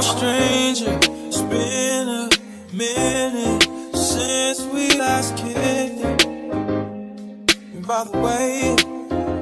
stranger. It's been a minute since we last kicked it. And by the way,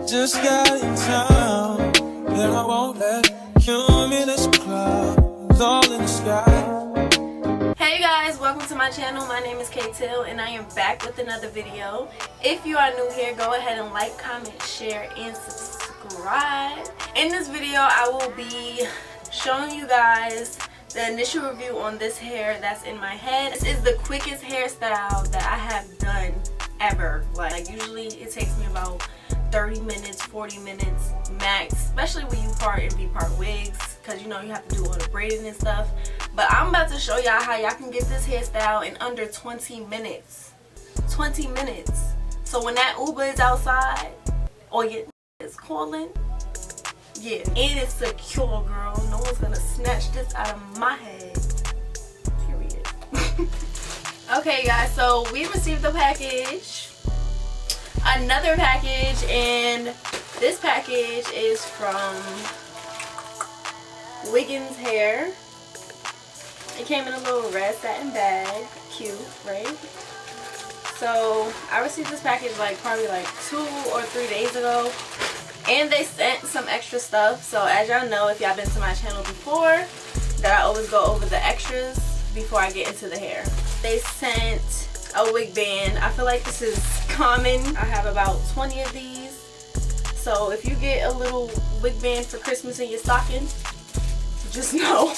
just got in town, and I won't let cumulus clouds all in the sky. Hey guys, welcome to my channel. My name is K-Till and I am back with another video. If you are new here, go ahead and like, comment, share, and subscribe. In this video, I will be showing you guys the initial review on this hair that's in my head. This is the quickest hairstyle that I have done ever. Like usually it takes me about 30 minutes, 40 minutes max, especially when you part and V-part wigs, because you know you have to do all the braiding and stuff. But I'm about to show y'all how y'all can get this hairstyle in under 20 minutes. 20 minutes. So when that Uber is outside or your is calling, yeah, and it's secure, girl. No one's gonna snatch this out of my head. Period. Okay, guys, so we received the package. Another package, and this package is from Wiggins hair. It came in a little red satin bag. Cute, right? So I received this package probably 2 or 3 days ago, and they sent some extra stuff. So as y'all know, if y'all been to my channel before, that I always go over the extras before I get into the hair. They sent a wig band. I feel like this is common. I have about 20 of these. So if you get a little wig band for Christmas in your stocking, just know.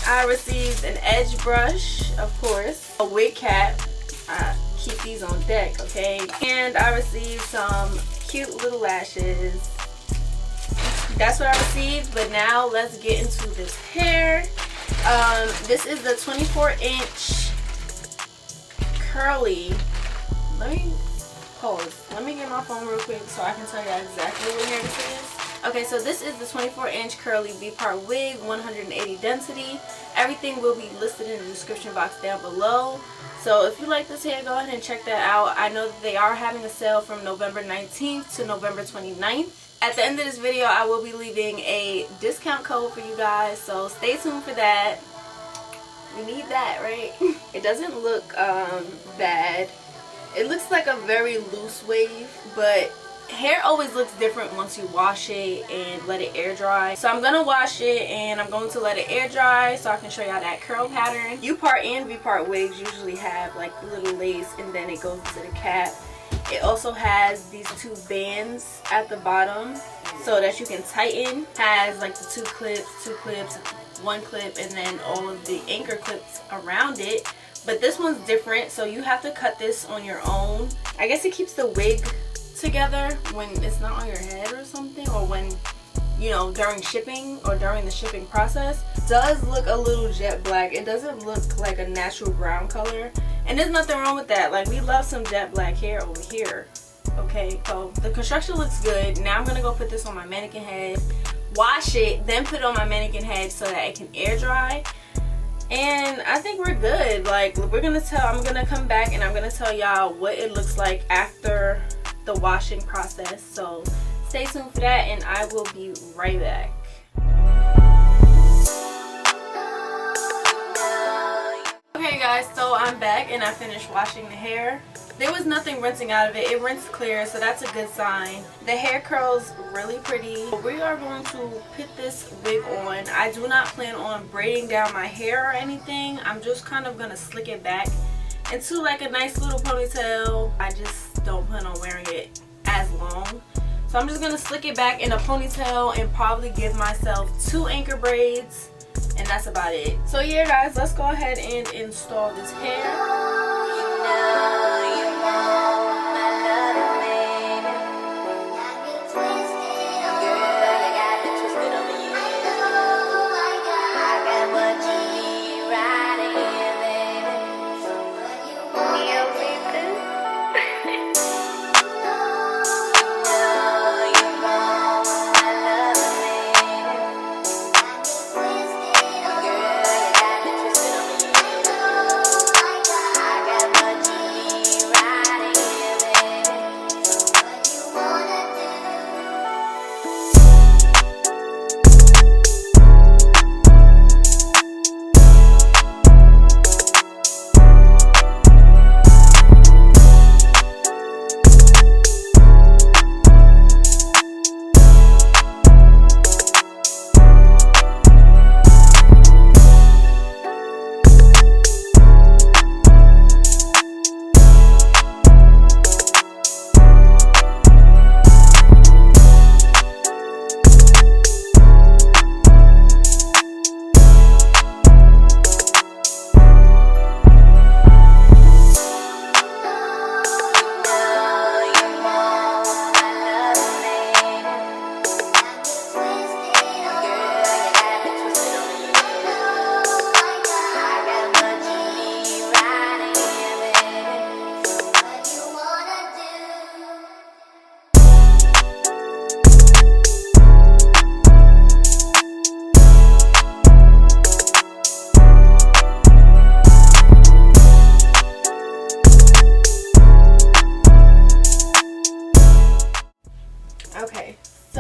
I received an edge brush, of course, a wig cap. I keep these on deck, okay? And I received some cute little lashes. That's what I received, but now let's get into this hair. This is the 24-inch curly. Let me pause. Let me get my phone real quick so I can tell you exactly what hair this is. Okay, so this is the 24-inch curly V-part wig, 180 density. Everything will be listed in the description box down below. So if you like this hair, go ahead and check that out. I know that they are having a sale from November 19th to November 29th. At the end of this video, I will be leaving a discount code for you guys, so stay tuned for that. We need that, right? It doesn't look bad. It looks like a very loose wave, but hair always looks different once you wash it and let it air dry. So I'm gonna wash it and I'm going to let it air dry so I can show y'all that curl pattern. U-part and V-part wigs usually have like little lace and then it goes into the cap. It also has these 2 bands at the bottom so that you can tighten. Has like the 2 clips, 1 clip, and then all of the anchor clips around it. But this one's different, so you have to cut this on your own. I guess it keeps the wig together when it's not on your head or something, or when, you know, during shipping or during the shipping process. It does look a little jet black. It doesn't look like a natural brown color, and there's nothing wrong with that. Like, we love some jet black hair over here. Okay, so the construction looks good. Now I'm gonna go put this on my mannequin head, wash it, then put it on my mannequin head so that it can air dry. And I think we're good. Like, I'm gonna come back and I'm gonna tell y'all what it looks like after the washing process. So stay tuned for that and I will be right back. Okay guys, so I'm back and I finished washing the hair. There was nothing rinsing out of it. It rinsed clear, so that's a good sign. The hair curls really pretty. We are going to put this wig on. I do not plan on braiding down my hair or anything. I'm just kind of gonna slick it back into like a nice little ponytail. I just don't plan on wearing it as long. So I'm just gonna slick it back in a ponytail and probably give myself 2 anchor braids, and that's about it. So yeah guys, let's go ahead and install this hair.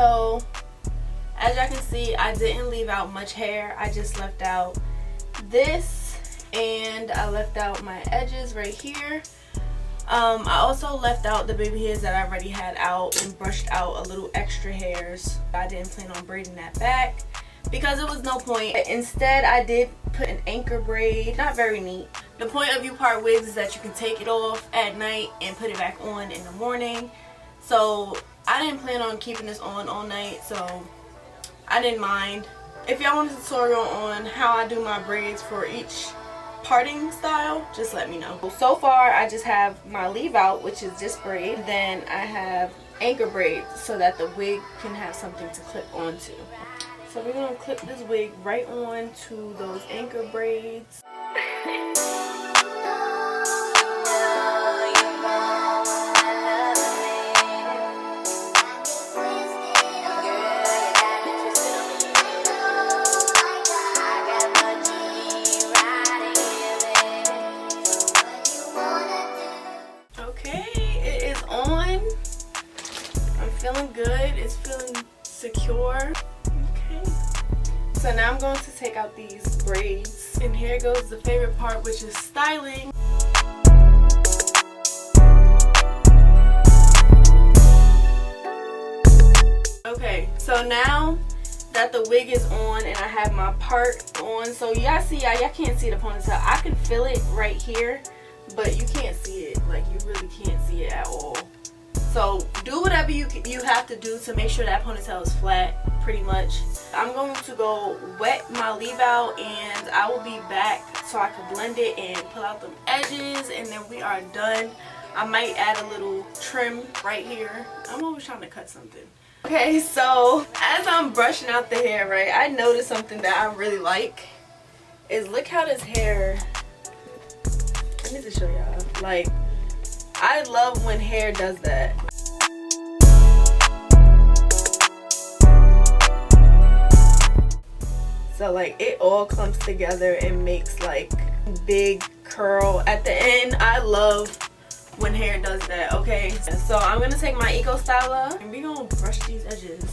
So as y'all can see, I didn't leave out much hair. I just left out this, and I left out my edges right here. I also left out the baby hairs that I already had out and brushed out a little extra hairs. I didn't plan on braiding that back because it was no point. Instead, I did put an anchor braid. Not very neat. The point of U-part wigs is that you can take it off at night and put it back on in the morning. So I didn't plan on keeping this on all night, so I didn't mind. If y'all want a tutorial on how I do my braids for each parting style, just let me know. So far I just have my leave out, which is this braid. Then I have anchor braids so that the wig can have something to clip onto. So we're gonna clip this wig right on to those anchor braids. Feeling good, it's feeling secure. Okay, so now I'm going to take out these braids, and here goes the favorite part, which is styling. Okay, so now that the wig is on and I have my part on, so y'all see, y'all can't see the ponytail. I can feel it right here, but you can't see it. Like, you really can't see it at all. So do whatever you have to do to make sure that ponytail is flat, pretty much. I'm going to go wet my leave out, and I will be back so I can blend it and pull out the edges, and then we are done. I might add a little trim right here. I'm always trying to cut something. Okay, so as I'm brushing out the hair, right, I noticed something that I really like. Is look how this hair, I need to show y'all. Like, I love when hair does that. So like it all clumps together and makes like big curl at the end. I love when hair does that, okay? So I'm gonna take my Eco Styler and we're gonna brush these edges.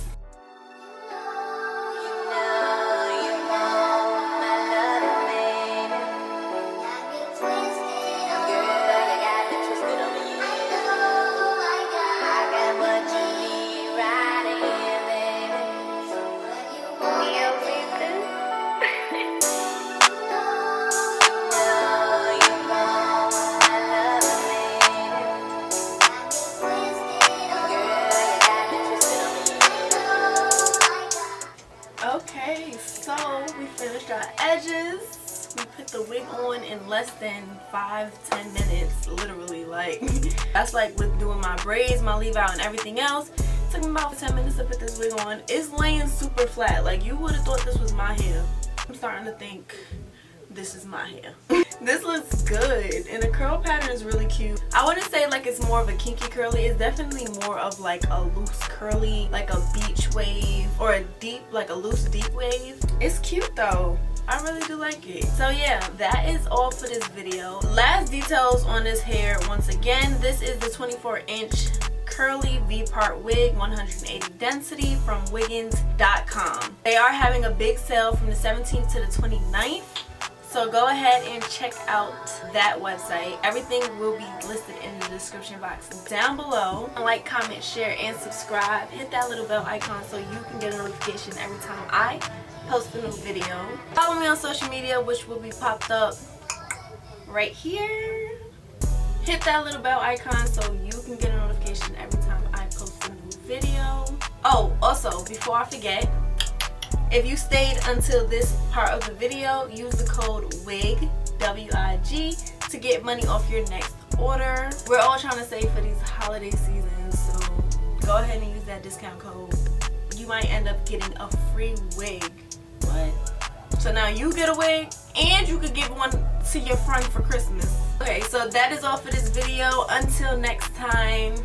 Okay, so we finished our edges. We put the wig on in less than 5-10 minutes, literally. Like, that's like with doing my braids, my leave out, and everything else. It took me about 10 minutes to put this wig on. It's laying super flat. Like, you would have thought this was my hair. I'm starting to think this is my hair. This looks good, and the curl pattern is really cute. I wouldn't say like it's more of a kinky curly. It's definitely more of like a loose curly, like a beach wave, or a deep, like a loose deep wave. It's cute though. I really do like it. So yeah, that is all for this video. Last details on this hair. Once again, this is the 24-inch curly V-part wig, 180 density, from Wiggins.com. They are having a big sale from the 17th to the 29th. So go ahead and check out that website. Everything will be listed in the description box down below. Like, comment, share, and subscribe. Hit that little bell icon so you can get a notification every time I post a new video. Follow me on social media, which will be popped up right here. Hit that little bell icon so you can get a notification every time I post a new video. Oh, also, before I forget, if you stayed until this part of the video, use the code WIG, W-I-G, to get money off your next order. We're all trying to save for these holiday seasons, so go ahead and use that discount code. You might end up getting a free wig. What? So now you get a wig, and you could give one to your friend for Christmas. Okay, so that is all for this video. Until next time.